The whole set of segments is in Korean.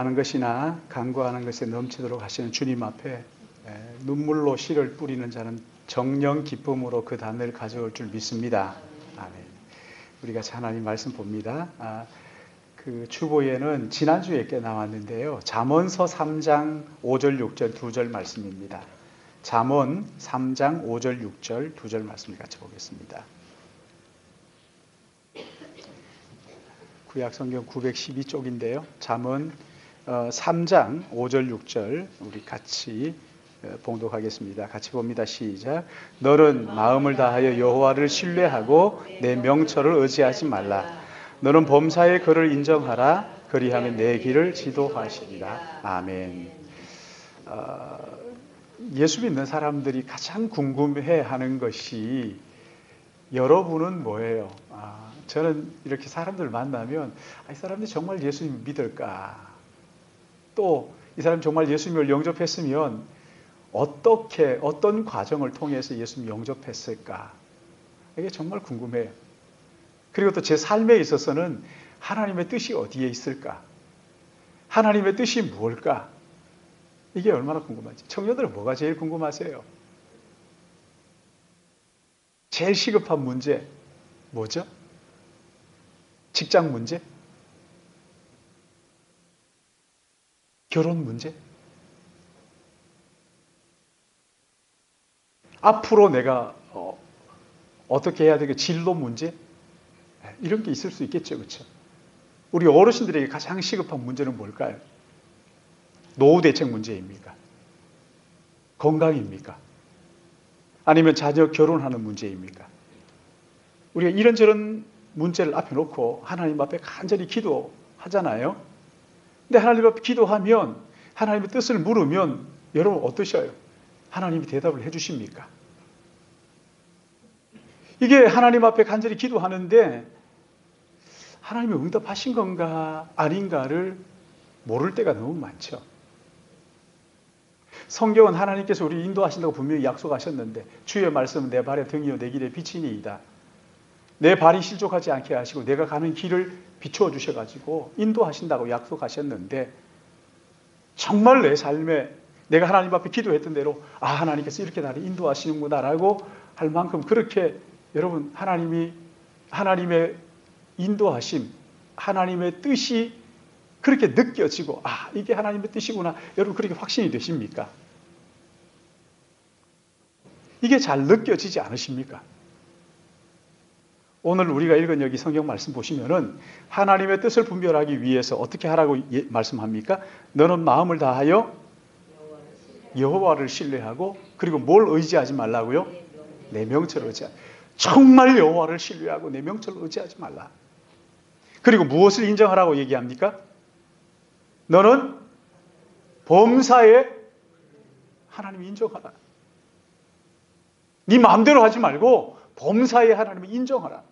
하는 것이나 간구하는 것에 넘치도록 하시는 주님 앞에 눈물로 씨를 뿌리는 자는 정령 기쁨으로 그 단을 가져올 줄 믿습니다. 아멘. 우리가 하나님 말씀 봅니다. 그 주보에는 지난주에 꽤 나왔는데요. 잠언서 3장 5절 6절 2절 말씀입니다. 잠언 3장 5절 6절 2절 말씀을 같이 보겠습니다. 구약성경 912쪽인데요. 잠언 3장 5절 6절 우리 같이 봉독하겠습니다. 같이 봅니다. 시작. 너는 마음을 다하여 여호와를 신뢰하고 내 명철을 의지하지 말라. 너는 범사의 그를 인정하라. 그리하면 내 길을 지도하시리라. 아멘. 예수 믿는 사람들이 가장 궁금해하는 것이 여러분은 뭐예요? 저는 이렇게 사람들을 만나면 이 사람들이 정말 예수님 믿을까? 또 이 사람이 정말 예수님을 영접했으면 어떤 과정을 통해서 예수님 영접했을까? 이게 정말 궁금해요. 그리고 또 제 삶에 있어서는 하나님의 뜻이 어디에 있을까? 하나님의 뜻이 무엇일까? 이게 얼마나 궁금한지. 청년들은 뭐가 제일 궁금하세요? 제일 시급한 문제 뭐죠? 직장 문제? 결혼 문제? 앞으로 내가 어떻게 해야 되겠 진로 문제? 이런 게 있을 수 있겠죠. 그렇죠? 우리 어르신들에게 가장 시급한 문제는 뭘까요? 노후 대책 문제입니까? 건강입니까? 아니면 자녀 결혼하는 문제입니까? 우리가 이런저런 문제를 앞에 놓고 하나님 앞에 간절히 기도하잖아요. 근데 하나님 앞에 기도하면 하나님의 뜻을 물으면 여러분 어떠셔요? 하나님이 대답을 해주십니까? 이게 하나님 앞에 간절히 기도하는데 하나님이 응답하신 건가 아닌가를 모를 때가 너무 많죠. 성경은 하나님께서 우리 인도하신다고 분명히 약속하셨는데 주의 말씀은 내 발의 등이요 내 길의 빛이니이다. 내 발이 실족하지 않게 하시고 내가 가는 길을 비추어 주셔가지고 인도하신다고 약속하셨는데 정말 내 삶에 내가 하나님 앞에 기도했던 대로 하나님께서 이렇게 나를 인도하시는구나 라고 할 만큼 그렇게 여러분 하나님의 인도하심 하나님의 뜻이 그렇게 느껴지고 이게 하나님의 뜻이구나 여러분 그렇게 확신이 되십니까? 이게 잘 느껴지지 않으십니까? 오늘 우리가 읽은 여기 성경 말씀 보시면은 하나님의 뜻을 분별하기 위해서 어떻게 하라고 말씀합니까? 너는 마음을 다하여 여호와를 신뢰하고 그리고 뭘 의지하지 말라고요? 내 명철을 의지하라. 정말 여호와를 신뢰하고 내 명철을 의지하지 말라. 그리고 무엇을 인정하라고 얘기합니까? 너는 범사에 하나님을 인정하라. 네 마음대로 하지 말고 범사에 하나님을 인정하라.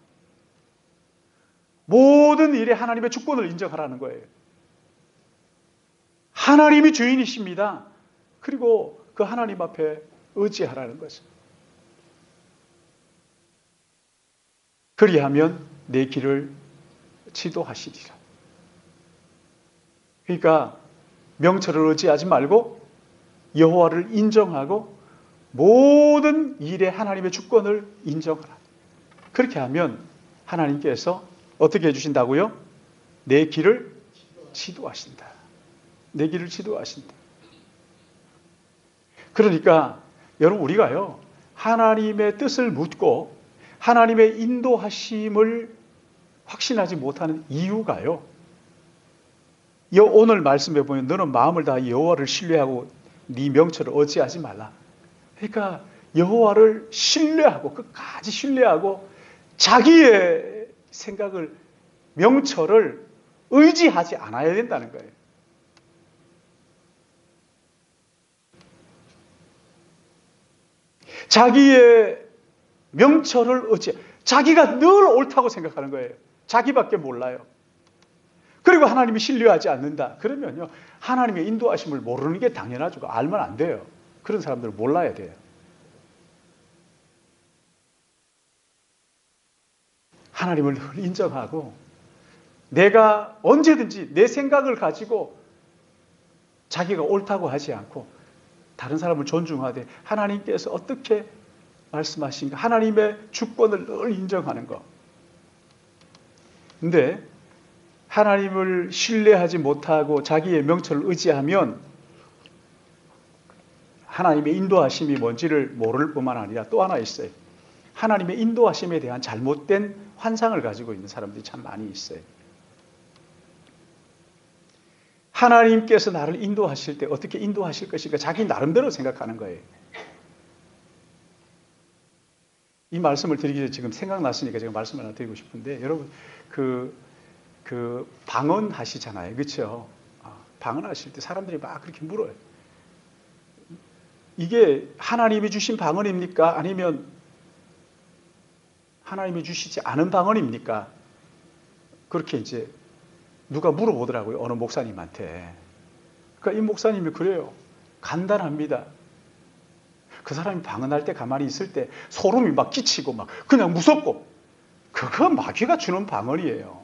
모든 일에 하나님의 주권을 인정하라는 거예요. 하나님이 주인이십니다. 그리고 그 하나님 앞에 의지하라는 거죠. 그리하면 내 길을 지도하시리라. 그러니까 명철을 의지하지 말고 여호와를 인정하고 모든 일에 하나님의 주권을 인정하라. 그렇게 하면 하나님께서 어떻게 해주신다고요? 내 길을 지도하신다. 내 길을 지도하신다. 그러니까 여러분 우리가요 하나님의 뜻을 묻고 하나님의 인도하심을 확신하지 못하는 이유가요. 오늘 말씀에 보면 너는 마음을 다하여 여호와를 신뢰하고 네 명철을 의지하지 말라. 그러니까 여호와를 신뢰하고 끝까지 신뢰하고 자기의 생각을 명철을 의지하지 않아야 된다는 거예요. 자기의 명철을 자기가 늘 옳다고 생각하는 거예요. 자기밖에 몰라요. 그리고 하나님이 신뢰하지 않는다. 그러면요 하나님의 인도하심을 모르는 게 당연하죠. 알면 안 돼요. 그런 사람들을 몰라야 돼요. 하나님을 인정하고 내가 언제든지 내 생각을 가지고 자기가 옳다고 하지 않고 다른 사람을 존중하되 하나님께서 어떻게 말씀하신가, 하나님의 주권을 늘 인정하는 것. 근데 하나님을 신뢰하지 못하고 자기의 명철을 의지하면 하나님의 인도하심이 뭔지를 모를 뿐만 아니라 또 하나 있어요. 하나님의 인도하심에 대한 잘못된 환상을 가지고 있는 사람들이 참 많이 있어요. 하나님께서 나를 인도하실 때 어떻게 인도하실 것인가 자기 나름대로 생각하는 거예요. 이 말씀을 드리기 전에 지금 생각났으니까 제가 말씀 하나 드리고 싶은데, 여러분 그 방언하시잖아요, 그렇죠? 방언하실 때 사람들이 막 그렇게 물어요. 이게 하나님이 주신 방언입니까? 아니면 하나님이 주시지 않은 방언입니까? 그렇게 이제 누가 물어보더라고요, 어느 목사님한테. 그러니까 이 목사님이 그래요. 간단합니다. 그 사람이 방언할 때 가만히 있을 때 소름이 막 끼치고 막 그냥 무섭고, 그거 마귀가 주는 방언이에요.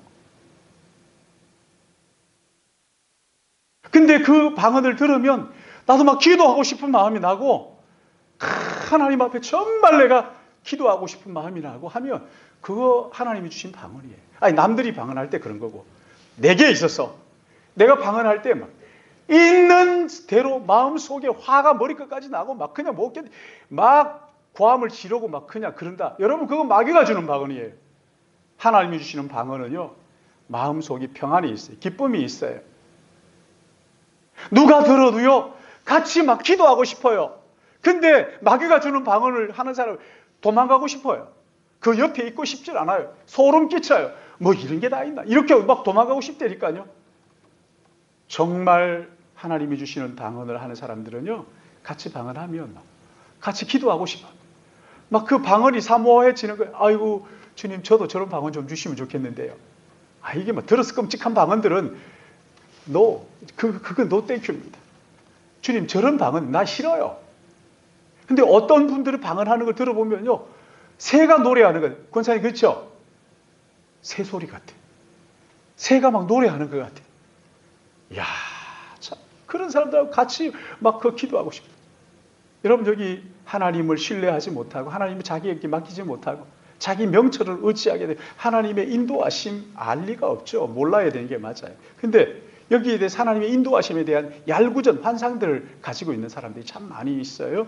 근데 그 방언을 들으면 나도 막 기도하고 싶은 마음이 나고, 하나님 앞에 정말 내가 기도하고 싶은 마음이 나고 하면 그거 하나님이 주신 방언이에요. 아니, 남들이 방언할 때 그런 거고, 내게 있어서 내가 방언할 때 막 있는 대로 마음속에 화가 머리끝까지 나고 막 그냥 막 고함을 지르고 막 그냥 그런다. 여러분, 그거 마귀가 주는 방언이에요. 하나님이 주시는 방언은요, 마음속에 평안이 있어요. 기쁨이 있어요. 누가 들어도요, 같이 막 기도하고 싶어요. 근데 마귀가 주는 방언을 하는 사람은 도망가고 싶어요. 그 옆에 있고 싶질 않아요. 소름 끼쳐요. 뭐 이런 게 다 있나? 이렇게 막 도망가고 싶다니까요. 정말 하나님이 주시는 방언을 하는 사람들은요, 같이 방언하면 막 같이 기도하고 싶어. 막 그 방언이 사모해지는 거예요. 아이고, 주님, 저도 저런 방언 좀 주시면 좋겠는데요. 이게 뭐 들어서 끔찍한 방언들은 그건 노 땡큐입니다. 주님, 저런 방언 나 싫어요. 근데 어떤 분들은 방언하는 걸 들어보면요, 새가 노래하는 거예요. 권사님, 그렇죠? 새 소리 같아. 새가 막 노래하는 것 같아. 이야, 참, 그런 사람들하고 같이 막 기도하고 싶어요. 여러분, 여기 하나님을 신뢰하지 못하고 하나님을 자기에게 맡기지 못하고 자기 명철을 의지하게 되면 하나님의 인도하심 알 리가 없죠. 몰라야 되는 게 맞아요. 근데 여기에 대해서 하나님의 인도하심에 대한 얄궂은 환상들을 가지고 있는 사람들이 참 많이 있어요.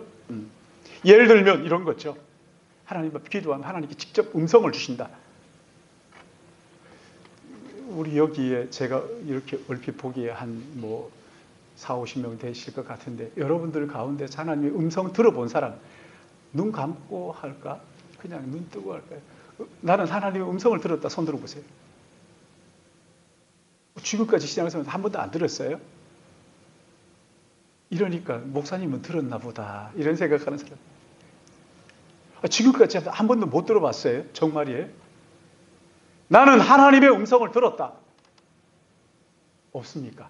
예를 들면 이런 거죠. 하나님 앞에 기도하면 하나님께 직접 음성을 주신다. 우리 여기에 제가 이렇게 얼핏 보기에 한 40, 50명 되실 것 같은데, 여러분들 가운데 하나님의 음성 들어본 사람, 눈 감고 할까? 그냥 눈 뜨고 할까요? 나는 하나님의 음성을 들었다. 손 들어보세요. 지금까지 신앙생활 한 번도 안 들었어요? 이러니까 목사님은 들었나 보다, 이런 생각하는 사람. 지금까지 한 번도 못 들어봤어요? 정말이에요? 나는 하나님의 음성을 들었다. 없습니까?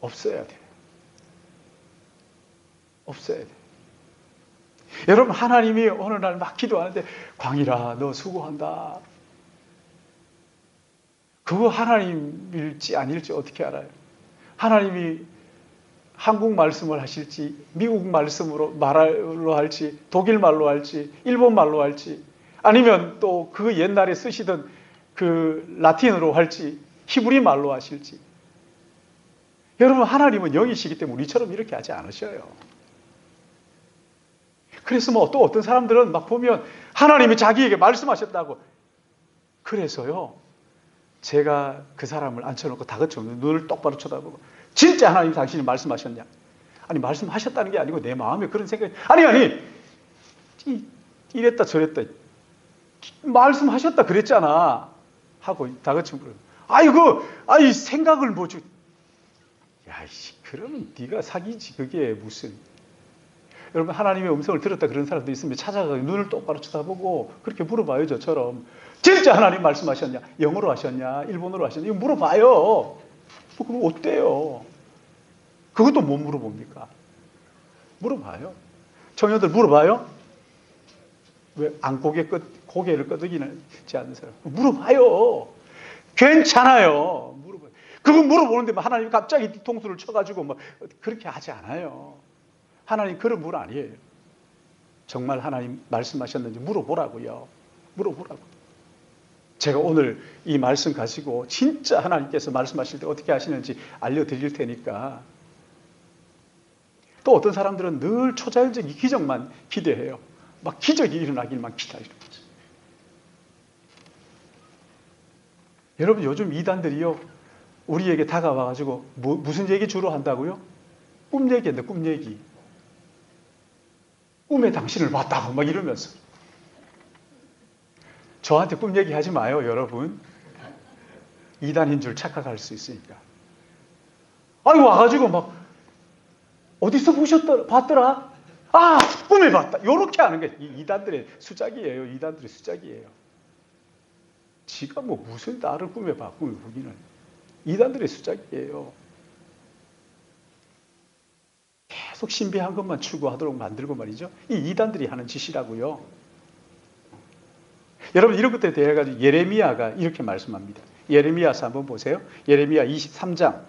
없어야 돼요. 없어야 돼요. 여러분, 하나님이 어느 날 막 기도하는데, 광일아, 너 수고한다. 그거 하나님일지 아닐지 어떻게 알아요? 하나님이 한국 말씀을 하실지, 미국 말로 할지, 독일 말로 할지, 일본 말로 할지, 아니면 또 그 옛날에 쓰시던 그 라틴어로 할지, 히브리 말로 하실지. 여러분, 하나님은 영이시기 때문에 우리처럼 이렇게 하지 않으셔요. 그래서 또 어떤 사람들은 막 보면 하나님이 자기에게 말씀하셨다고. 그래서요, 제가 그 사람을 앉혀놓고 다그쳐 눈을 똑바로 쳐다보고, 진짜 하나님 당신이 말씀하셨냐? 아니, 말씀하셨다는 게 아니고 내 마음에 그런 생각이, 아니 이랬다 저랬다, 말씀하셨다 그랬잖아 하고 다그치고, 아이 생각을 뭐지? 야이씨, 그러면 네가 사기지. 그게 무슨. 여러분, 하나님의 음성을 들었다 그런 사람도 있으면 찾아가서 눈을 똑바로 쳐다보고 그렇게 물어봐요. 저처럼 진짜 하나님 말씀하셨냐? 영어로 하셨냐? 일본어로 하셨냐? 이거 물어봐요. 그럼 어때요? 그것도 못 물어봅니까? 물어봐요. 청년들 물어봐요? 왜 고개를 끄덕이지 않는 사람? 물어봐요. 괜찮아요. 물어봐요. 그거 물어보는데 하나님 갑자기 뒤통수를 쳐가지고 그렇게 하지 않아요. 하나님 그런 분 아니에요. 정말 하나님 말씀하셨는지 물어보라고요. 물어보라고. 제가 오늘 이 말씀 가지고 진짜 하나님께서 말씀하실 때 어떻게 하시는지 알려드릴 테니까. 또 어떤 사람들은 늘 초자연적인 기적만 기대해요. 막 기적이 일어나길만 기다리는 거죠. 여러분 요즘 이단들이요, 우리에게 다가와가지고 무슨 얘기 주로 한다고요? 꿈 얘기인데 꿈 얘기. 꿈에 당신을 봤다고 막 이러면서. 저한테 꿈 얘기하지 마요, 여러분. 이단인 줄 착각할 수 있으니까. 아이고 와가지고 막 어디서 봤더라? 아, 꿈에 봤다. 요렇게 하는 게 이단들의 수작이에요. 이단들의 수작이에요. 지가 무슨 나를 꿈에 봐, 꿈을 보기는. 이단들의 수작이에요. 계속 신비한 것만 추구하도록 만들고 말이죠. 이 이단들이 하는 짓이라고요. 여러분 이런 것들에 대해 가지고 예레미야가 이렇게 말씀합니다. 예레미야서 한번 보세요. 예레미야 23장.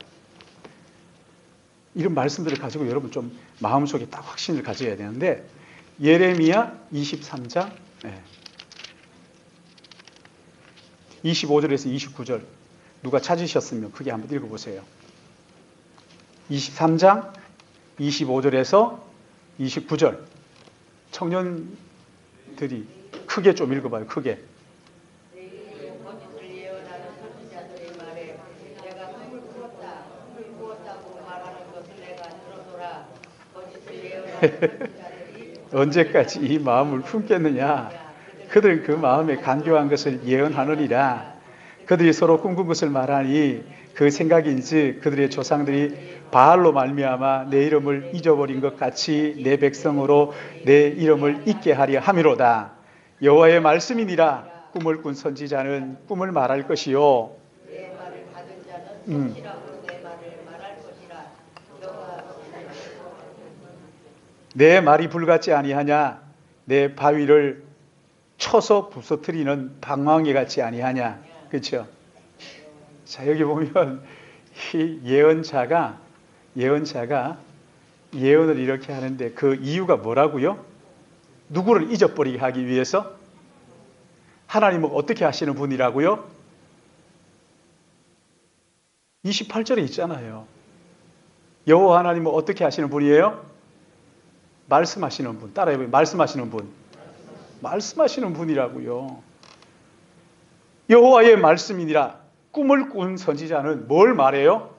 이런 말씀들을 가지고 여러분 좀 마음속에 딱 확신을 가져야 되는데, 예레미야 23장 25절에서 29절 누가 찾으셨으면 크게 한번 읽어보세요. 23장 25절에서 29절 청년들이 크게 좀 읽어봐요. 크게. 언제까지 이 마음을 품겠느냐. 그들은 그 마음에 간교한 것을 예언하느니라. 그들이 서로 꿈꾼 것을 말하니 그 생각인지 그들의 조상들이 바알로 말미암아 내 이름을 잊어버린 것 같이 내 백성으로 내 이름을 잊게 하려 함이로다. 여호와의 말씀이니라. 꿈을 꾼 선지자는 꿈을 말할 것이요, 내 말을 받은 자는 성실함으로 내 말을 말할 것이라. 내 말이 불같지 아니하냐. 내 바위를 쳐서 부서뜨리는 방망이 같지 아니하냐. 그렇죠? 자, 여기 보면 이 예언자가 예언을 이렇게 하는데 그 이유가 뭐라고요? 누구를 잊어버리게 하기 위해서? 하나님은 어떻게 하시는 분이라고요? 28절에 있잖아요. 여호와 하나님은 어떻게 하시는 분이에요? 말씀하시는 분. 따라해보세요. 말씀하시는 분. 말씀하시는 분이라고요. 여호와의 말씀이니라. 꿈을 꾼 선지자는 뭘 말해요?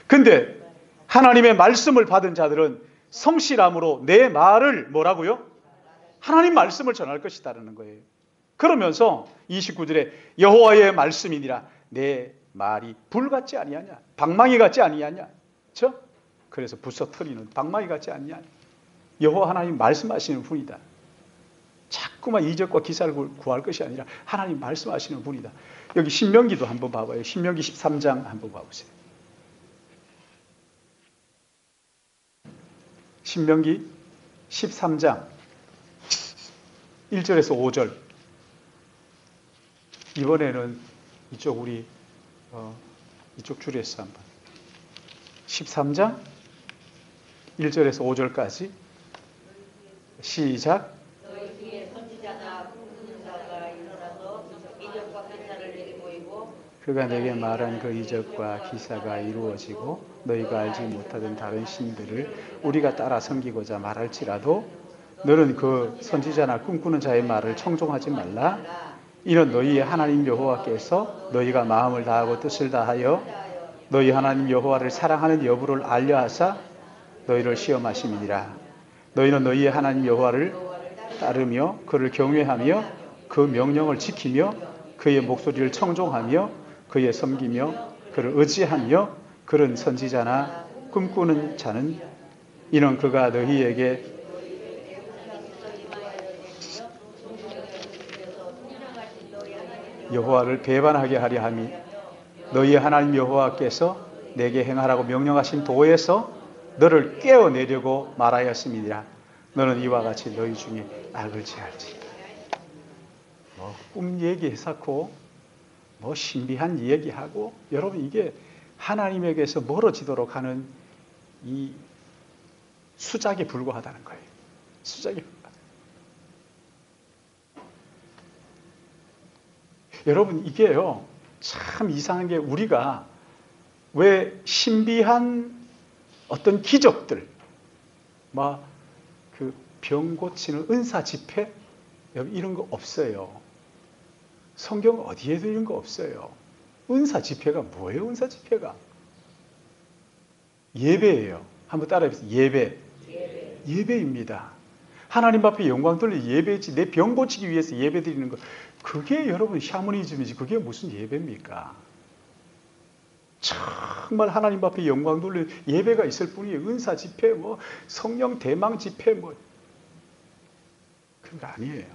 근데 하나님의 말씀을 받은 자들은 성실함으로 내 말을 뭐라고요? 하나님 말씀을 전할 것이다라는 거예요. 그러면서 29절에 여호와의 말씀이니라. 내 말이 불 같지 아니하냐. 방망이 같지 아니하냐. 그렇죠? 그래서 부서뜨리는 방망이 같지 않냐. 여호와 하나님 말씀하시는 분이다. 자꾸만 이적과 기사를 구할 것이 아니라 하나님 말씀하시는 분이다. 여기 신명기도 한번 봐봐요. 신명기 13장 한번 봐보세요. 신명기 13장 1절에서 5절. 이번에는 이쪽 이쪽 줄에서 한번 13장 1절에서 5절까지 시작. 너희 중에 선지자나 꿈꾸는 자가 일어나서 이적과 기사를 내게 보이고 그가 내게 말한 그 이적과 기사가 이루어지고 너희가 알지 못하던 다른 신들을 우리가 따라 섬기고자 말할지라도 너는 그 선지자나 꿈꾸는 자의 말을 청종하지 말라. 이는 너희의 하나님 여호와께서 너희가 마음을 다하고 뜻을 다하여 너희 하나님 여호와를 사랑하는 여부를 알려하사 너희를 시험하심이니라. 너희는 너희의 하나님 여호와를 따르며 그를 경외하며 그 명령을 지키며 그의 목소리를 청종하며 그의 섬기며 그를 의지하며 그런 선지자나 꿈꾸는 자는 이는 그가 너희에게 여호와를 배반하게 하려 함이 너희의 하나님 여호와께서 내게 행하라고 명령하신 도에서 너를 깨어내려고 말하였음이니라. 너는 이와 같이 너희 중에 악을 제할지. 꿈 얘기해놓고 뭐 신비한 이야기하고 여러분 이게 하나님에게서 멀어지도록 하는 이 수작에 불과하다는 거예요. 수작에 불과하다. 여러분 이게요 참 이상한 게 우리가 왜 신비한 어떤 기적들 막 그 병 고치는 은사 집회 이런 거 없어요. 성경 어디에도 이런 거 없어요. 은사 집회가 뭐예요? 은사 집회가 예배예요. 한번 따라해보세요. 예배입니다. 하나님 앞에 영광 돌려 예배지. 내 병 고치기 위해서 예배 드리는 거 그게 여러분 샤머니즘이지 그게 무슨 예배입니까? 정말 하나님 앞에 영광 돌려 예배가 있을 뿐이에요. 은사 집회 뭐 성령 대망 집회 뭐 그런 거 아니에요.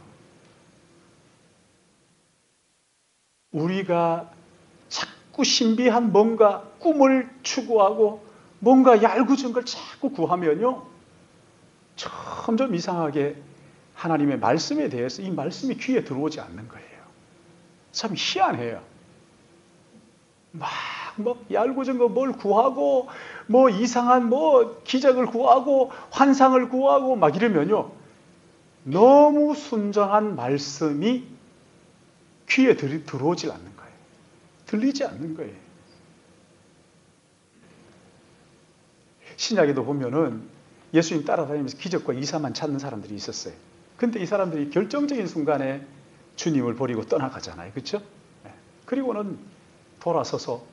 우리가 자꾸 신비한 뭔가 꿈을 추구하고 뭔가 얄궂은 걸 자꾸 구하면요 점점 이상하게 하나님의 말씀에 대해서 이 말씀이 귀에 들어오지 않는 거예요. 참 희한해요. 막 얄궂은 거 뭘 구하고 뭐 이상한 뭐 기적을 구하고 환상을 구하고 막 이러면요 너무 순전한 말씀이 귀에 들어오질 않는 거예요. 들리지 않는 거예요. 신약에도 보면은 예수님 따라다니면서 기적과 이사만 찾는 사람들이 있었어요. 근데 이 사람들이 결정적인 순간에 주님을 버리고 떠나가잖아요. 그렇죠? 그리고는 돌아서서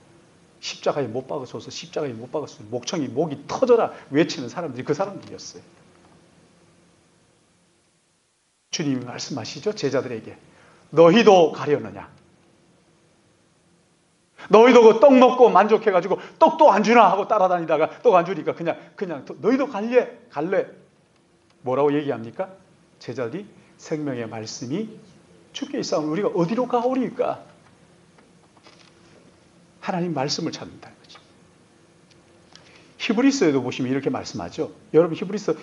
십자가에 못 박아줘서 십자가에 못 박아서 목이 터져라 외치는 사람들이 그 사람들이었어요. 주님이 말씀하시죠. 제자들에게. 너희도 가려느냐? 너희도 그 떡 먹고 만족해가지고 떡도 안 주나 하고 따라다니다가 떡 안 주니까 그냥 너희도 갈래? 뭐라고 얘기합니까? 제자들이 생명의 말씀이 주께 있사오니 우리가 어디로 가오리까? 하나님 말씀을 찾는다는 거죠. 히브리서에도 보시면 이렇게 말씀하죠. 여러분 히브리서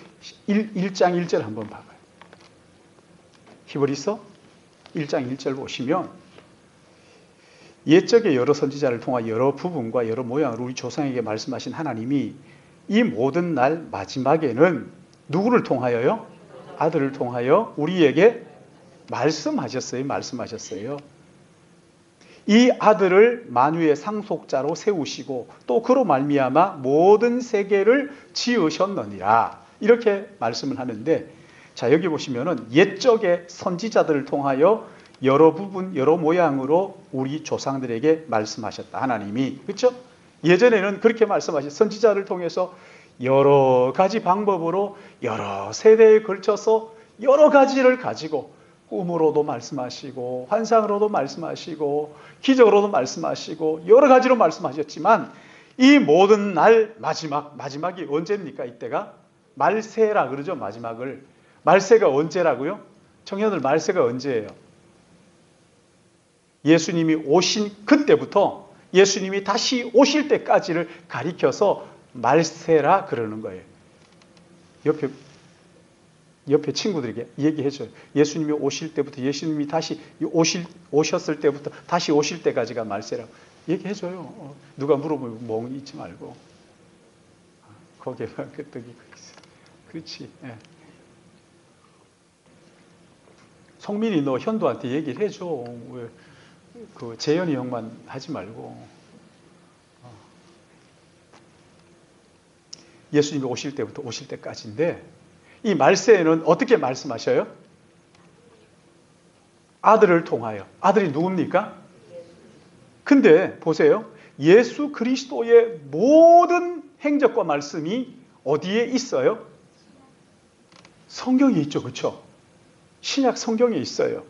1장 1절 한번 봐봐요. 히브리서 1장 1절 보시면 옛적에 여러 선지자를 통하 여러 부분과 여러 모양으로 우리 조상에게 말씀하신 하나님이 이 모든 날 마지막에는 누구를 통하여요? 아들을 통하여 우리에게 말씀하셨어요. 이 아들을 만유의 상속자로 세우시고 또 그로 말미암아 모든 세계를 지으셨느니라. 이렇게 말씀을 하는데 자 여기 보시면은 옛적의 선지자들을 통하여 여러 부분 여러 모양으로 우리 조상들에게 말씀하셨다. 하나님이 그렇죠? 예전에는 그렇게 말씀하셨어요. 선지자를 통해서 여러 가지 방법으로 여러 세대에 걸쳐서 여러 가지를 가지고 꿈으로도 말씀하시고 환상으로도 말씀하시고 기적으로도 말씀하시고 여러 가지로 말씀하셨지만 이 모든 날 마지막이 언제입니까? 이때가 말세라 그러죠. 마지막을 말세가 언제라고요? 청년들 말세가 언제예요? 예수님이 오신 그때부터 예수님이 다시 오실 때까지를 가리켜서 말세라 그러는 거예요. 옆에 친구들에게 얘기해줘요. 예수님이 오실 때부터 예수님이 다시 오셨을 때부터 다시 오실 때까지가 말세라고 얘기해줘요. 누가 물어보면 멍이 있지 말고 거기에만 끄떡이고 있어. 그렇지. 예. 성민이 너 현도한테 얘기를 해줘. 왜 그 재현이 형만 하지 말고. 예수님이 오실 때부터 오실 때까지인데 이 말세에는 어떻게 말씀하셔요? 아들을 통하여. 아들이 누굽니까? 근데 보세요. 예수 그리스도의 모든 행적과 말씀이 어디에 있어요? 성경에 있죠. 그렇죠? 신약 성경에 있어요.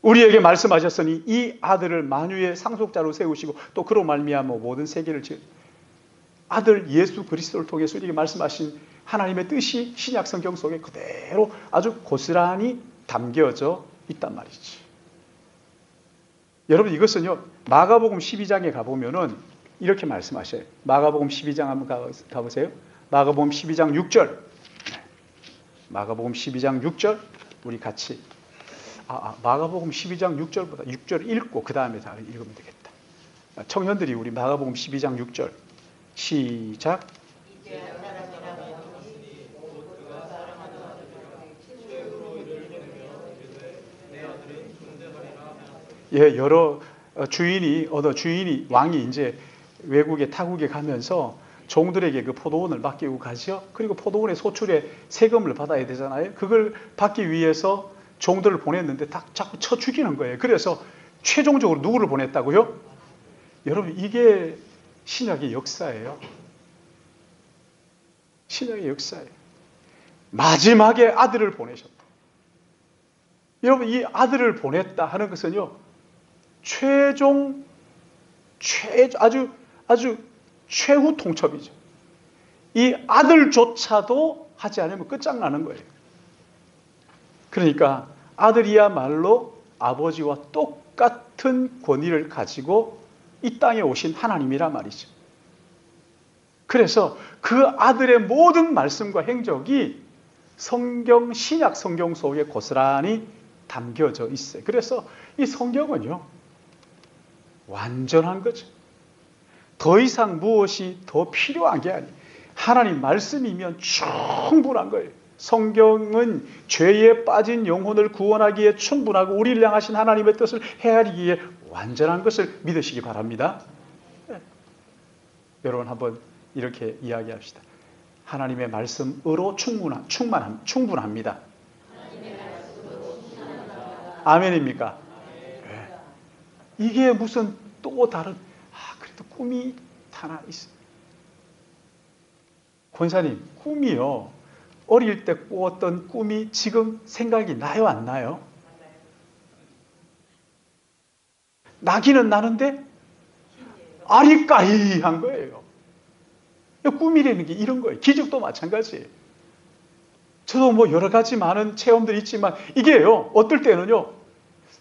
우리에게 말씀하셨으니 이 아들을 만유의 상속자로 세우시고 또 그로 말미암아 모든 세계를 아들 예수 그리스도를 통해서 우리에게 말씀하신 하나님의 뜻이 신약 성경 속에 그대로 아주 고스란히 담겨져 있단 말이지. 여러분 이것은요 마가복음 12장에 가보면은 이렇게 말씀하셔요. 마가복음 12장 한번 가보세요. 마가복음 12장 6절. 마가복음 12장 6절 우리 같이 마가복음 12장 6절보다 6절 읽고 그 다음에 다 읽으면 되겠다. 청년들이 우리 마가복음 12장 6절 시작. 예, 여러 주인이 왕이 이제 외국에 타국에 가면서 종들에게 그 포도원을 맡기고 가죠. 그리고 포도원의 소출에 세금을 받아야 되잖아요. 그걸 받기 위해서 종들을 보냈는데 자꾸 쳐 죽이는 거예요. 그래서 최종적으로 누구를 보냈다고요? 여러분, 이게 신약의 역사예요. 신약의 역사예요. 마지막에 아들을 보내셨다. 여러분, 이 아들을 보냈다 하는 것은요, 아주 최후 통첩이죠. 이 아들조차도 하지 않으면 끝장나는 거예요. 그러니까 아들이야말로 아버지와 똑같은 권위를 가지고 이 땅에 오신 하나님이란 말이죠. 그래서 그 아들의 모든 말씀과 행적이 신약 성경 속에 고스란히 담겨져 있어요. 그래서 이 성경은요, 완전한 거죠. 더 이상 무엇이 더 필요한 게 아니에요. 하나님 말씀이면 충분한 거예요. 성경은 죄에 빠진 영혼을 구원하기에 충분하고 우리를 향하신 하나님의 뜻을 헤아리기에 완전한 것을 믿으시기 바랍니다. 네. 여러분 한번 이렇게 이야기합시다. 하나님의 말씀으로 충분합니다. 아멘입니까? 네. 이게 무슨 또 다른 그래도 꿈이 하나 있어요. 권사님, 꿈이요. 어릴 때 꾸었던 꿈이 지금 생각이 나요, 안 나요? 나기는 나는데 아리까리한 거예요. 꿈이라는 게 이런 거예요. 기적도 마찬가지예요. 저도 뭐 여러 가지 많은 체험들이 있지만 이게요, 어떨 때는요,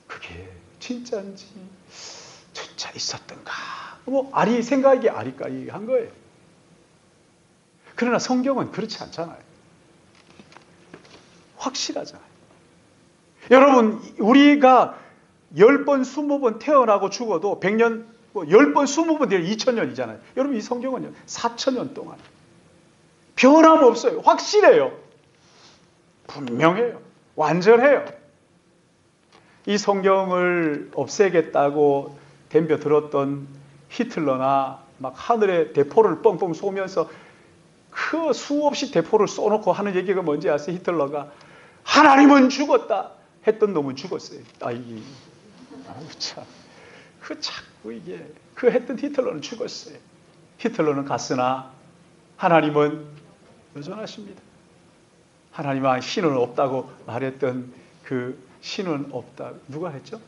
그게 진짜인지 진짜 있었던가, 생각이 아리까리한 거예요. 그러나 성경은 그렇지 않잖아요. 확실하잖아요. 여러분, 우리가 10번, 20번 태어나고 죽어도 100년, 10번, 20번 되면 2000년이잖아요. 여러분, 이 성경은요, 4000년 동안 변함없어요. 확실해요. 분명해요. 완전해요. 이 성경을 없애겠다고 덤벼 들었던 히틀러나 막 하늘에 대포를 뻥뻥 쏘면서 그 수없이 대포를 쏘놓고 하는 얘기가 뭔지 아세요? 히틀러가 하나님은 죽었다 했던 놈은 죽었어요. 참. 자꾸 그 했던 히틀러는 죽었어요. 히틀러는 갔으나 하나님은 여전하십니다. 하나님은 신은 없다고 말했던 그 신은 없다. 누가 했죠?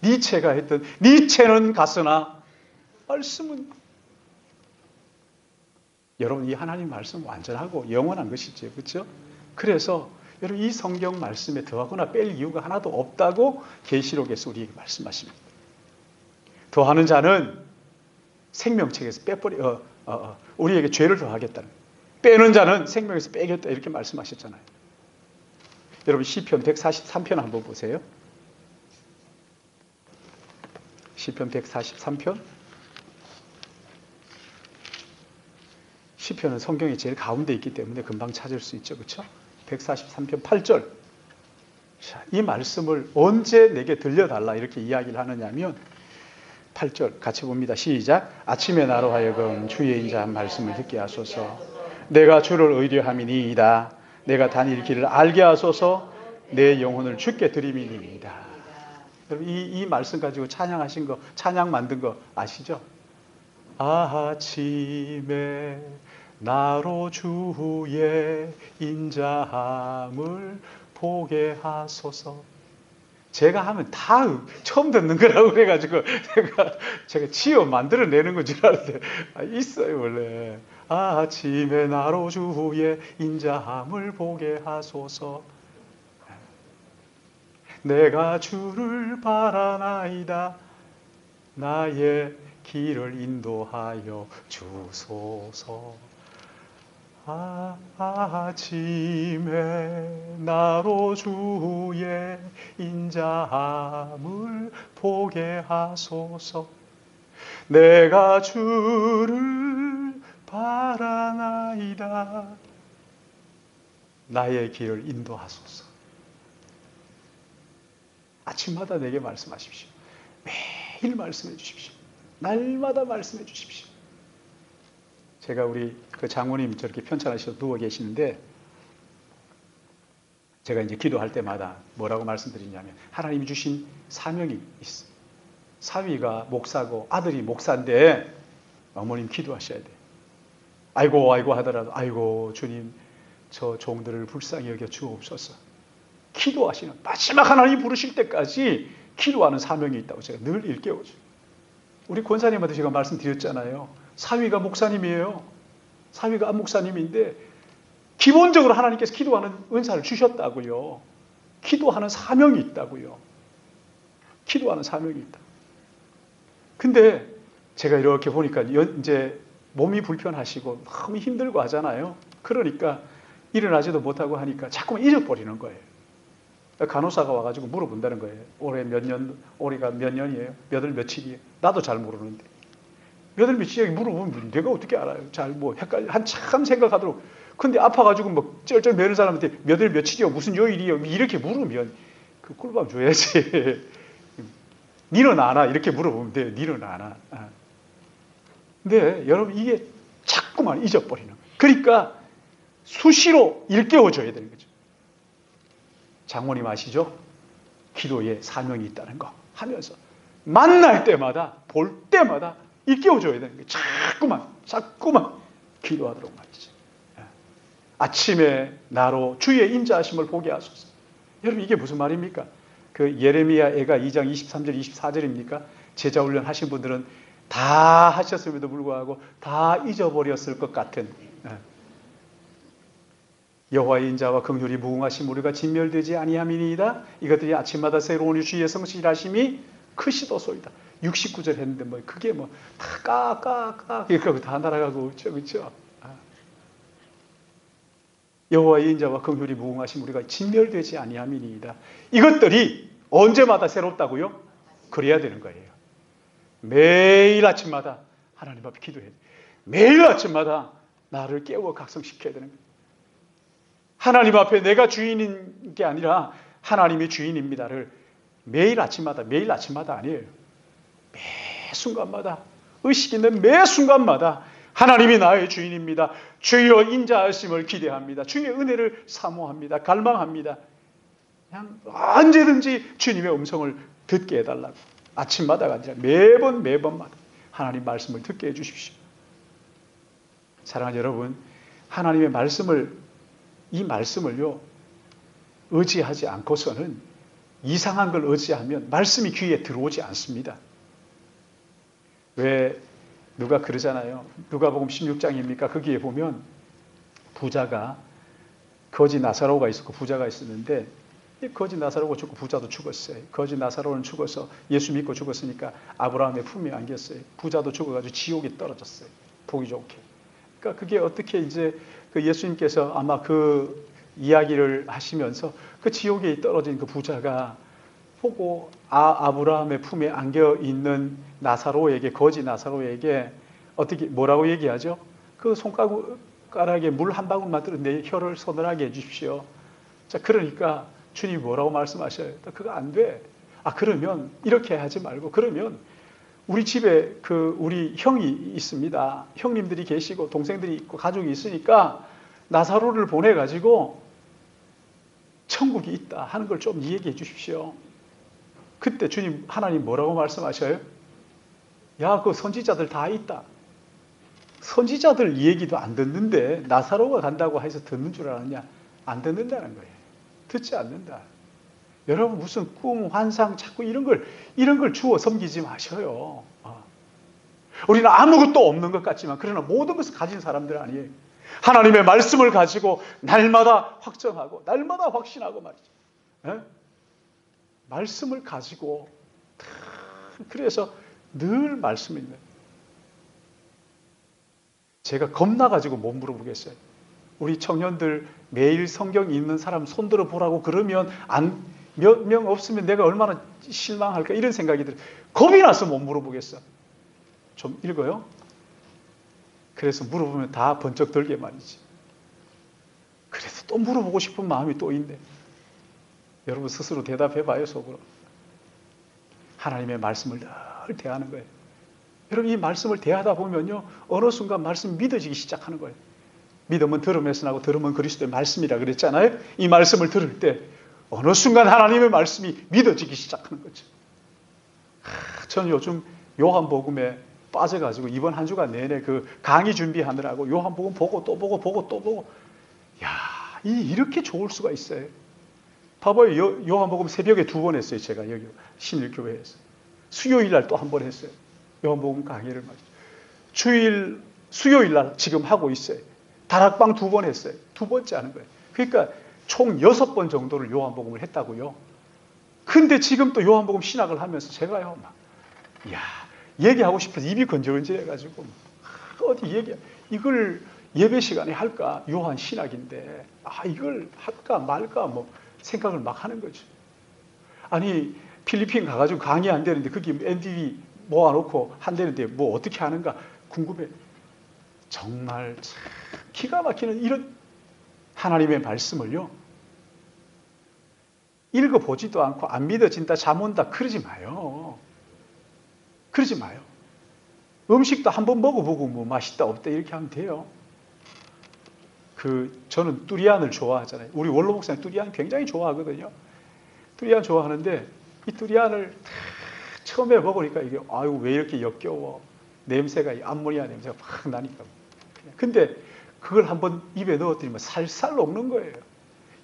니체가 했던 니체는 갔으나 말씀은, 여러분, 이 하나님 말씀 완전하고 영원한 것이죠. 그렇죠? 그래서 여러분, 이 성경 말씀에 더하거나 뺄 이유가 하나도 없다고 계시록에서 우리에게 말씀하십니다. 더하는 자는 생명책에서 우리에게 죄를 더하겠다는, 빼는 자는 생명에서 빼겠다, 이렇게 말씀하셨잖아요. 여러분, 시편 143편 한번 보세요. 시편 143편. 시편은 성경의 제일 가운데 있기 때문에 금방 찾을 수 있죠. 그렇죠? 143편 8절. 자, 이 말씀을 언제 내게 들려달라 이렇게 이야기를 하느냐면 8절 같이 봅니다. 시작. 아침에 나로 하여금 주의 인자한 말씀을 듣게 하소서. 내가 주를 의뢰함이니이다. 내가 다닐 길을 알게 하소서. 내 영혼을 주께 드림이니이다. 여러분, 이 말씀 가지고 찬양하신 거, 찬양 만든 거 아시죠? 아침에 나로 주의 인자함을 보게 하소서. 제가 하면 다 처음 듣는 거라고 그래가지고 제가 지어 만들어내는 건 줄 알았는데 있어요 원래. 아침에 나로 주의 인자함을 보게 하소서. 내가 주를 바라나이다. 나의 길을 인도하여 주소서. 아침에 나로 주의 인자함을 보게 하소서. 내가 주를 바라나이다. 나의 길을 인도하소서. 아침마다 내게 말씀하십시오. 매일 말씀해 주십시오. 날마다 말씀해 주십시오. 제가 우리 그 장모님 저렇게 편찮으셔서 누워 계시는데 제가 이제 기도할 때마다 뭐라고 말씀드리냐면 하나님이 주신 사명이 있어. 사위가 목사고 아들이 목사인데 어머님 기도하셔야 돼. 아이고 하더라도 아이고 주님 저 종들을 불쌍히 여겨 주옵소서. 기도하시는 마지막 하나님 부르실 때까지 기도하는 사명이 있다고 제가 늘 일깨워줘요. 우리 권사님한테 제가 말씀드렸잖아요. 사위가 목사님이에요. 사위가 목사님인데 기본적으로 하나님께서 기도하는 은사를 주셨다고요. 기도하는 사명이 있다고요. 기도하는 사명이 있다. 근데 제가 이렇게 보니까 이제 몸이 불편하시고 너무 힘들고 하잖아요. 그러니까 일어나지도 못하고 하니까 자꾸만 잊어버리는 거예요. 간호사가 와가지고 물어본다는 거예요. 올해가 몇 년이에요? 몇 월 며칠이에요? 나도 잘 모르는데. 몇 월 며칠이에요? 물어보면 내가 어떻게 알아요? 잘 뭐 헷갈려. 한참 생각하도록. 근데 아파가지고 뭐 쩔쩔 매는 사람한테 몇 월 며칠이요? 무슨 요일이요? 이렇게 물으면 그 꿀밤 줘야지. 니는 아나? 이렇게 물어보면 돼요. 니는 아나? 근데 여러분 이게 자꾸만 잊어버리는 거예요. 그러니까 수시로 일깨워줘야 되는 거죠. 장모님 아시죠? 기도에 사명이 있다는 거 하면서 만날 때마다 볼 때마다 일깨워줘야 되는 거예요. 자꾸만 기도하도록 말이죠. 아침에 나로 주의 인자하심을 보게 하소서. 여러분 이게 무슨 말입니까? 그 예레미야 애가 2장 23절 24절입니까? 제자 훈련 하신 분들은 다 하셨음에도 불구하고 다 잊어버렸을 것 같은 여호와의 인자와 긍휼이 무궁하심 우리가 진멸되지 아니함이니이다. 이것들이 아침마다 새로운 주의 성실하심이 크시도소이다. 69절 했는데 뭐 그게 뭐 다 까까까 이렇게 다 날아가고 그렇죠. 여호와의 인자와 긍휼이 무궁하심 우리가 진멸되지 아니함이니이다. 이것들이 언제마다 새롭다고요? 그래야 되는 거예요. 매일 아침마다 하나님 앞에 기도해야 돼. 매일 아침마다 나를 깨워 각성시켜야 되는 거예요. 하나님 앞에 내가 주인인 게 아니라 하나님이 주인입니다를 매일 아침마다 아니에요. 매 순간마다 의식 있는 매 순간마다 하나님이 나의 주인입니다. 주여 인자하심을 기대합니다. 주의 은혜를 사모합니다. 갈망합니다. 그냥 언제든지 주님의 음성을 듣게 해달라고. 아침마다가 아니라 매번마다 하나님 말씀을 듣게 해주십시오. 사랑하는 여러분, 하나님의 이 말씀을요 의지하지 않고서는 이상한 걸 의지하면 말씀이 귀에 들어오지 않습니다. 왜 누가 그러잖아요. 누가복음 16장입니까? 거기에 보면 부자가 거지 나사로가 있었고 부자가 있었는데 거지 나사로가 죽고 부자도 죽었어요. 거지 나사로는 죽어서 예수 믿고 죽었으니까 아브라함의 품에 안겼어요. 부자도 죽어가지고 지옥에 떨어졌어요. 보기 좋게. 그러니까 그게 어떻게 이제 그 예수님께서 아마 그 이야기를 하시면서 그 지옥에 떨어진 그 부자가 보고 아브라함의 품에 안겨 있는 나사로에게 거지 나사로에게 어떻게 뭐라고 얘기하죠? 그 손가락에 물 한 방울만 들어 내 혀를 서늘하게 해주십시오. 자 그러니까 주님이 뭐라고 말씀하셔요? 그거 안 돼. 그러면 이렇게 하지 말고 그러면 우리 집에 우리 형이 있습니다. 형님들이 계시고 동생들이 있고 가족이 있으니까 나사로를 보내가지고 천국이 있다 하는 걸 좀 얘기해 주십시오. 그때 주님 하나님 뭐라고 말씀하셔요? 야, 그 선지자들 다 있다. 선지자들 얘기도 안 듣는데 나사로가 간다고 해서 듣는 줄 알았냐? 안 듣는다는 거예요. 듣지 않는다. 여러분 무슨 꿈, 환상 자꾸 이런 걸 주워 섬기지 마셔요. 우리는 아무것도 없는 것 같지만 그러나 모든 것을 가진 사람들 아니에요. 하나님의 말씀을 가지고 날마다 확정하고 날마다 확신하고 말이죠. 에? 말씀을 가지고 그래서 늘 말씀입니다. 제가 겁나가지고 못 물어보겠어요. 우리 청년들 매일 성경 읽는 사람 손들어 보라고 그러면 몇 명 없으면 내가 얼마나 실망할까 이런 생각이 들어요. 겁이 나서 못 물어보겠어. 좀 읽어요? 그래서 물어보면 다 번쩍 들게 말이지. 그래서 또 물어보고 싶은 마음이 또 있네. 여러분 스스로 대답해봐요, 속으로. 하나님의 말씀을 늘 대하는 거예요. 여러분 이 말씀을 대하다 보면요, 어느 순간 말씀이 믿어지기 시작하는 거예요. 믿음은 들음에서 나고 들음은 그리스도의 말씀이라 그랬잖아요. 이 말씀을 들을 때 어느 순간 하나님의 말씀이 믿어지기 시작하는 거죠. 저는 요즘 요한복음에 빠져가지고 이번 한 주간 내내 그 강의 준비하느라고 요한복음 보고 또 보고 또 보고, 야, 이렇게 좋을 수가 있어요. 봐봐요. 요한복음 새벽에 2번 했어요. 제가 여기 신일교회에서. 수요일 날 또 한 번 했어요. 요한복음 강의를 말이죠. 수요일 날 지금 하고 있어요. 다락방 2번 했어요. 2번째 하는 거예요. 그러니까 총 6번 정도를 요한복음을 했다고요. 근데 지금 또 요한복음 신학을 하면서 제가요, 얘기하고 싶어서 입이 건질건질해가지고, 이걸 예배 시간에 할까? 요한 신학인데, 이걸 할까 말까? 생각을 막 하는 거죠. 아니, 필리핀 가가지고 강의 안 되는데, 거기 NDV 모아놓고 한다는데, 어떻게 하는가 궁금해. 정말 참 기가 막히는 이런 하나님의 말씀을요, 읽어보지도 않고 안 믿어진다, 잠 온다, 그러지 마요. 그러지 마요. 음식도 한번 먹어보고 맛있다, 없다, 이렇게 하면 돼요. 저는 뚜리안을 좋아하잖아요. 우리 원로 목사님 뚜리안 굉장히 좋아하거든요. 뚜리안 좋아하는데, 이 뚜리안을 처음에 먹으니까 이게, 왜 이렇게 역겨워. 냄새가, 암모니아 냄새가 막 나니까. 근데 그걸 한번 입에 넣었더니 살살 녹는 거예요.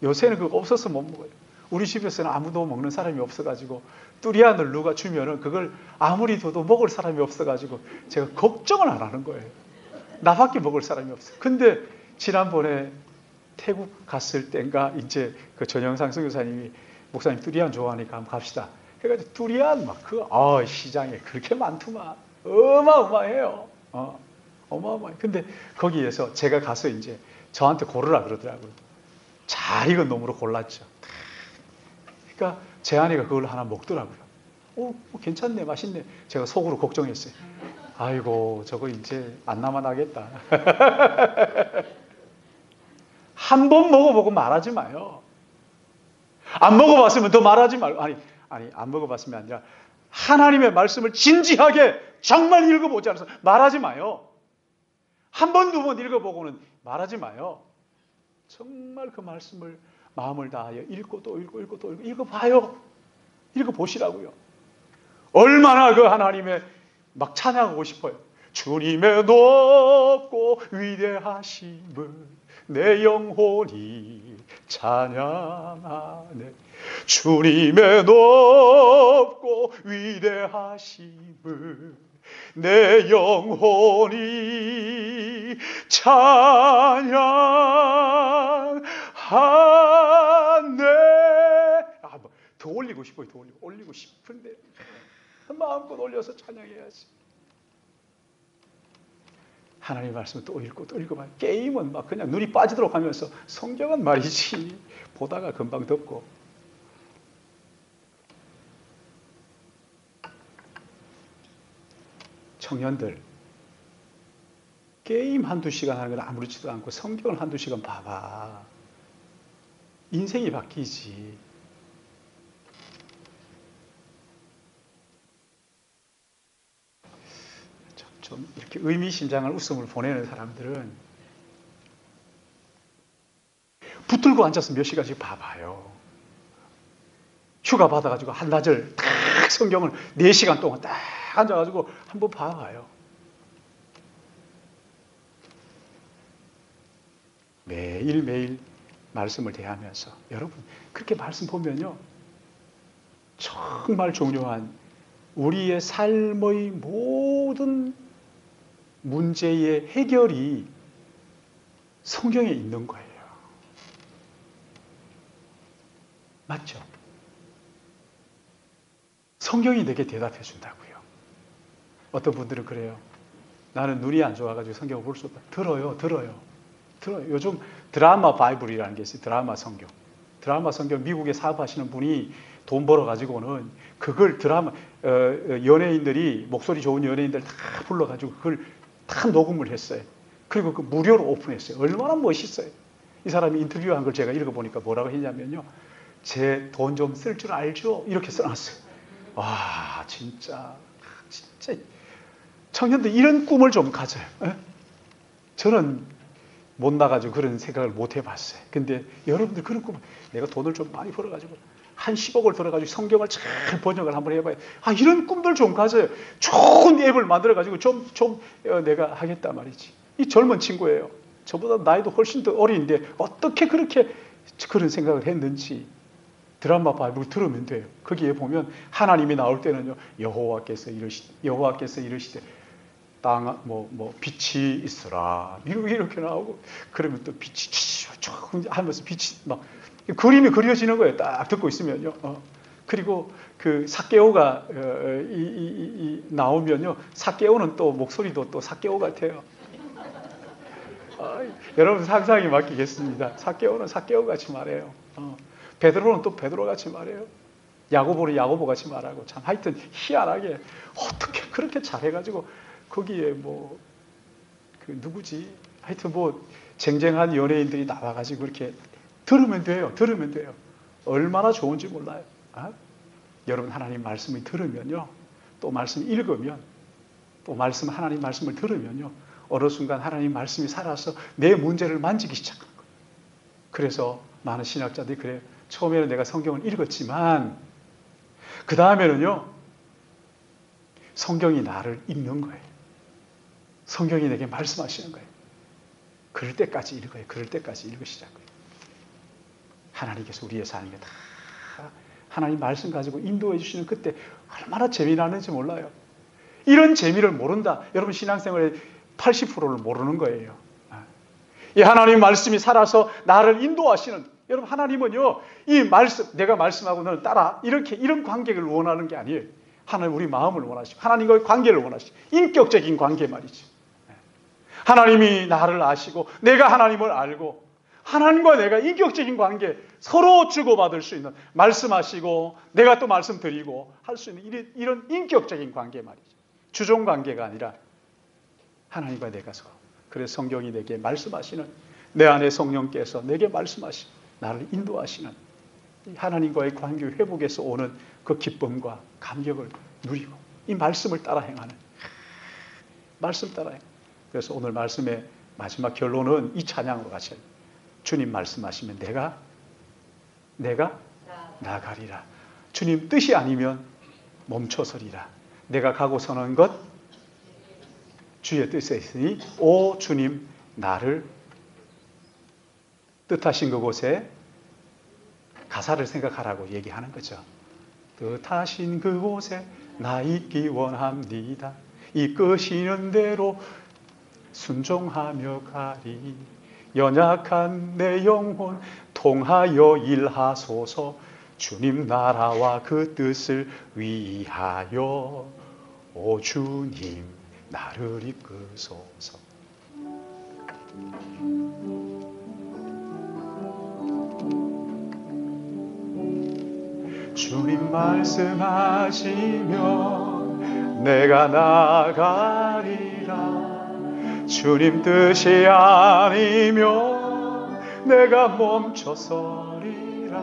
요새는 그거 없어서 못 먹어요. 우리 집에서는 아무도 먹는 사람이 없어가지고 뚜리안을 누가 주면은 그걸 아무리 둬도 먹을 사람이 없어가지고 제가 걱정을 안 하는 거예요. 나밖에 먹을 사람이 없어요. 근데 지난번에 태국 갔을 땐가 이제 그 전영상 선교사님이 목사님 뚜리안 좋아하니까 한번 갑시다. 그래가지고 뚜리안 시장에 그렇게 많더만. 어마어마해요. 어마어마해. 근데 거기에서 제가 가서 이제 저한테 고르라 그러더라고요. 잘 익은 놈으로 골랐죠. 그러니까 제 아내가 그걸 하나 먹더라고요. 괜찮네, 맛있네. 제가 속으로 걱정했어요. 아이고, 저거 이제 안 남아나겠다. 한 번 먹어보고 말하지 마요. 안 먹어봤으면 더 말하지 말고. 아니, 안 먹어봤으면 아니라 하나님의 말씀을 진지하게 정말 읽어보지 않아서 말하지 마요. 한 번, 2번 읽어보고는 말하지 마요. 정말 그 말씀을 마음을 다하여 읽고 또 읽고 읽어봐요. 읽어보시라고요. 얼마나 그 하나님의 막 찬양하고 싶어요. 주님의 높고 위대하심을 내 영혼이 찬양하네. 주님의 높고 위대하심을 내 영혼이 찬양하네. 더 올리고 싶어요. 더 올리고 싶은데 마음껏 올려서 찬양해야지. 하나님의 말씀을 또 읽고 또 읽어봐요. 게임은 막 그냥 눈이 빠지도록 하면서 성경은 말이지 보다가 금방 덮고. 청년들, 게임 한두 시간 하는 건 아무렇지도 않고 성경을 한두 시간 봐봐. 인생이 바뀌지. 좀 이렇게 의미심장한 웃음을 보내는 사람들은 붙들고 앉아서 몇 시간씩 봐봐요. 휴가 받아가지고 한나절 딱 성경을 4시간 동안 딱 앉아가지고 한번 봐봐요. 매일매일 말씀을 대하면서 여러분 그렇게 말씀 보면요 정말 중요한 우리의 삶의 모든 문제의 해결이 성경에 있는 거예요. 맞죠? 성경이 내게 대답해 준다고요. 어떤 분들은 그래요. 나는 눈이 안 좋아가지고 성경을 볼 수 없다. 들어요. 요즘 드라마 바이블이라는 게 있어요. 드라마 성경. 드라마 성경 미국에 사업하시는 분이 돈 벌어가지고는 그걸 드라마, 연예인들이, 목소리 좋은 연예인들 다 불러가지고 그걸 다 녹음을 했어요. 그리고 그 무료로 오픈했어요. 얼마나 멋있어요. 이 사람이 인터뷰한 걸 제가 읽어보니까 뭐라고 했냐면요. 제 돈 좀 쓸 줄 알죠? 이렇게 써놨어요. 와, 진짜 청년들 이런 꿈을 좀 가져요. 에? 저는 못 나가지고 그런 생각을 못 해봤어요. 근데 여러분들 그런 꿈을, 내가 돈을 좀 많이 벌어가지고 한 10억을 들어가지고 성경을 잘 번역을 한번 해봐요. 이런 꿈들 좀 가져요. 좋은 앱을 만들어가지고 내가 하겠단 말이지. 이 젊은 친구예요. 저보다 나이도 훨씬 더 어린데 어떻게 그렇게 그런 생각을 했는지 드라마 바이블 들으면 돼요. 거기에 보면 하나님이 나올 때는요, 여호와께서 이르시되 땅 빛이 있으라 이렇게 나오고, 그러면 또 빛이 쭉 하면서 빛이 막 그림이 그려지는 거예요. 딱 듣고 있으면요. 그리고 그 삭개오가 나오면요, 삭개오는 또 목소리도 또 삭개오 같아요. 여러분 상상이 맡기겠습니다. 삭개오는 삭개오 같이 말해요. 베드로는 또 베드로 같이 말해요. 야고보는 야고보 같이 말하고, 참 하여튼 희한하게 어떻게 그렇게 잘해가지고 거기에 누구지? 하여튼 쟁쟁한 연예인들이 나와가지고 이렇게 들으면 돼요. 얼마나 좋은지 몰라요. 여러분 하나님 말씀을 들으면요, 또 말씀 읽으면, 또 하나님 말씀을 들으면요, 어느 순간 하나님 말씀이 살아서 내 문제를 만지기 시작한 거예요. 그래서 많은 신학자들이 그래요. 처음에는 내가 성경을 읽었지만 그 다음에는요, 성경이 나를 읽는 거예요. 성경이 내게 말씀하시는 거예요. 그럴 때까지 읽어요. 읽으시자고요. 하나님께서 우리의 삶에 다 하나님 말씀 가지고 인도해 주시는 그때 얼마나 재미나는지 몰라요. 이런 재미를 모른다. 여러분 신앙생활의 80%를 모르는 거예요. 이 하나님 말씀이 살아서 나를 인도하시는, 여러분 하나님은요, 이 말씀, 내가 말씀하고 너는 따라, 이런 관계를 원하는 게 아니에요. 하나님 우리 마음을 원하시고 하나님과의 관계를 원하시고, 인격적인 관계 말이죠. 하나님이 나를 아시고 내가 하나님을 알고 하나님과 내가 인격적인 관계, 서로 주고받을 수 있는, 말씀하시고 내가 또 말씀드리고 할 수 있는 이런 인격적인 관계 말이죠. 주종 관계가 아니라 하나님과 내가 서로. 그래서 성경이 내게 말씀하시는, 내 안에 성령께서 내게 말씀하시고 나를 인도하시는 하나님과의 관계 회복에서 오는 그 기쁨과 감격을 누리고, 이 말씀을 따라 행하는, 말씀 따라 행하는. 그래서 오늘 말씀의 마지막 결론은 이 찬양으로 같이, 주님 말씀하시면 내가 나가리라. 주님 뜻이 아니면 멈춰서리라. 내가 가고 서는 것 주의 뜻에 있으니 오 주님 나를, 뜻하신 그곳에 가사를 생각하라고 얘기하는 거죠. 뜻하신 그곳에 나 있기 원합니다. 이끄시는 대로 순종하며 가리. 연약한 내 영혼 통하여 일하소서. 주님 나라와 그 뜻을 위하여 오 주님 나를 이끄소서. 주님 말씀하시면 내가 나가리라. 주님 뜻이 아니면 내가 멈춰서리라.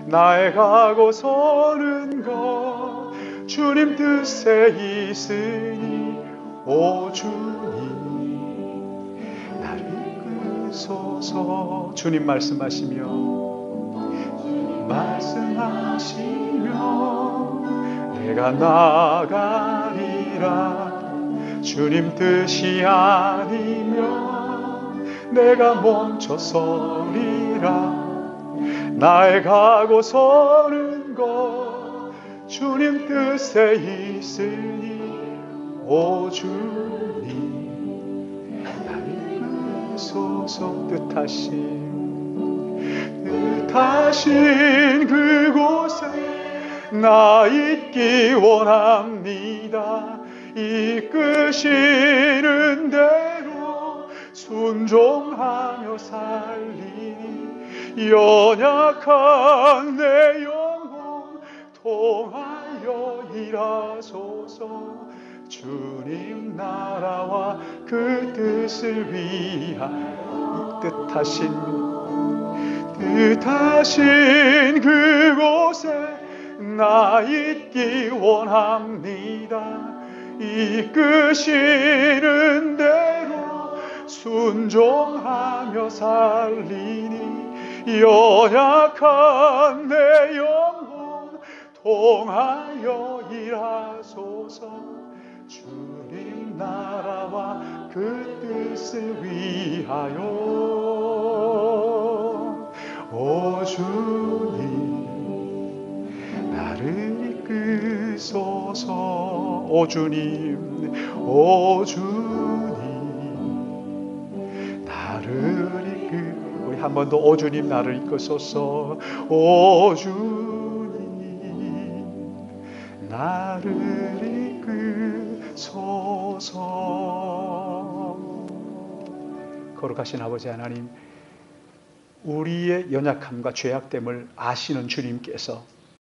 나의 가고 서는 것 주님 뜻에 있으니 오 주님 나를 이끄소서. 주님 말씀하시면 내가 나가리라. 주님 뜻이 아니면 내가 멈춰서리라. 나의 가고 서는 것 주님 뜻에 있으니 오 주님 나를 이끄소서. 뜻하신 그곳에 나 있기 원합니다. 이끄시는 대로 순종하며 살리니 연약한 내 영혼 통하여 일하소서. 주님 나라와 그 뜻을 위하여 뜻하신 그곳에 나 있기 원합니다. 이끄시는 대로 순종하며 살리니 연약한 내 영혼 통하여 일하소서. 주님 나라와 그 뜻을 위하여. 오 주님 나를 이끄소서. 오 주님 나를 우리 한 번 더 오 주님 나를 이끄소서. 오 주님 나를 이끄소서. 거룩하신 아버지 하나님, 우리의 연약함과 죄악됨을 아시는 주님께서